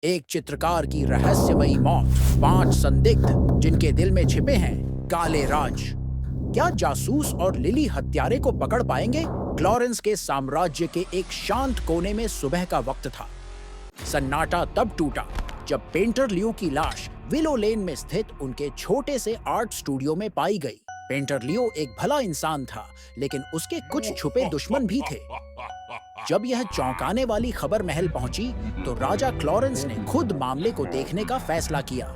एक चित्रकार की रहस्यमयी मौत, 5 संदिग्ध जिनके दिल में छिपे हैं काले राज। क्या जासूस और लिली हत्यारे को पकड़ पाएंगे? क्लोरेंस के साम्राज्य के एक शांत कोने में सुबह का वक्त था। सन्नाटा तब टूटा जब पेंटर लियो की लाश विलो लेन में स्थित उनके छोटे से आर्ट स्टूडियो में पाई गई। पेंटर लियो एक भला इंसान था, लेकिन उसके कुछ छुपे दुश्मन भी थे। जब यह चौंकाने वाली खबर महल पहुंची, तो राजा क्लोरेंस ने खुद मामले को देखने का फैसला किया।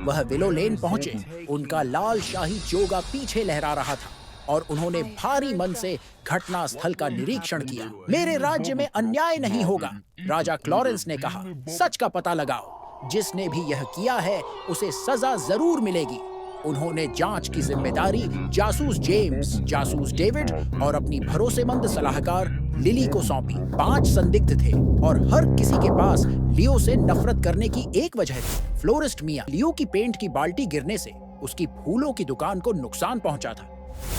वह विलो लेन पहुंचे, उनका लाल शाही चोगा पीछे लहरा रहा था और उन्होंने भारी मन से घटना स्थल का निरीक्षण किया। मेरे राज्य में अन्याय नहीं होगा, राजा क्लोरेंस ने कहा। सच का पता लगाओ, जिसने भी यह किया है उसे सजा जरूर मिलेगी। उन्होंने जांच की जिम्मेदारी जासूस जेम्स, जासूस डेविड और अपनी भरोसेमंद सलाहकार लिली को सौंपी। 5 संदिग्ध थे और हर किसी के पास लियो से नफरत करने की एक वजह थी। फ्लोरिस्ट मिया, लियो की पेंट की बाल्टी गिरने से उसकी फूलों की दुकान को नुकसान पहुंचा था।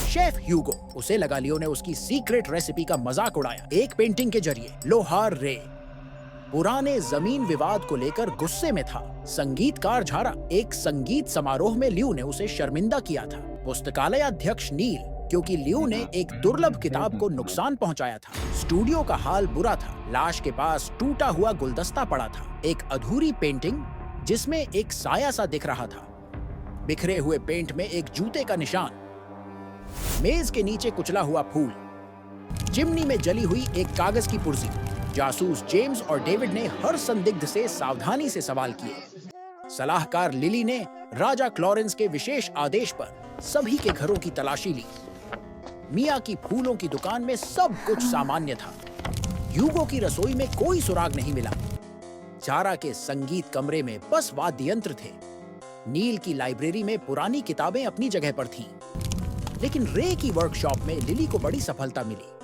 शेफ ह्यूगो, उसे लगा लियो ने उसकी सीक्रेट रेसिपी का मजाक उड़ाया। एक पेंटिंग के जरिए लोहार रे पुराने जमीन विवाद को लेकर गुस्से में था। संगीतकार झारा, एक संगीत समारोह में लियो ने उसे शर्मिंदा किया था। पुस्तकालय अध्यक्ष नील, क्योंकि लियो ने एक दुर्लभ किताब को नुकसान पहुंचाया था। स्टूडियो का हाल बुरा था। लाश के पास टूटा हुआ गुलदस्ता पड़ा था, एक अधूरी पेंटिंग जिसमें एक साया सा दिख रहा था, बिखरे हुए पेंट में एक जूते का निशान, मेज के नीचे कुचला हुआ फूल, चिमनी में जली हुई एक कागज की पुर्जी। जासूस जेम्स और डेविड ने हर संदिग्ध से सावधानी से सवाल किए। सलाहकार लिली ने राजा क्लोरेंस के विशेष आदेश पर सभी के घरों की तलाशी ली। मिया की फूलों की दुकान में सब कुछ सामान्य था। ह्यूगो की रसोई में कोई सुराग नहीं मिला। जारा के संगीत कमरे में बस वाद्य यंत्र थे। नील की लाइब्रेरी में पुरानी किताबें अपनी जगह पर थीं। लेकिन रे की वर्कशॉप में लिली को बड़ी सफलता मिली।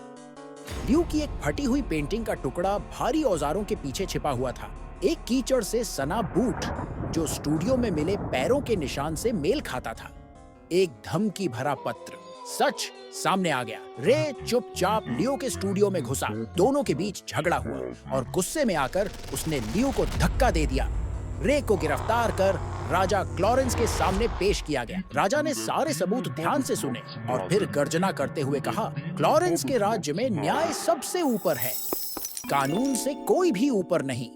लियो की एक फटी हुई पेंटिंग का टुकड़ा भारी औजारों के पीछे छिपा हुआ था। एक कीचड़ से सना बूट जो स्टूडियो में मिले पैरों के निशान से मेल खाता था। एक धमकी भरा पत्र। सच सामने आ गया। रे चुपचाप लियो के स्टूडियो में घुसा। दोनों के बीच झगड़ा हुआ और गुस्से में आकर उसने लियो को धक्का दे दिया। रे को गिरफ्तार कर राजा क्लोरेंस के सामने पेश किया गया। राजा ने सारे सबूत ध्यान से सुने और फिर गर्जना करते हुए कहा, क्लोरेंस के राज्य में न्याय सबसे ऊपर है, कानून से कोई भी ऊपर नहीं।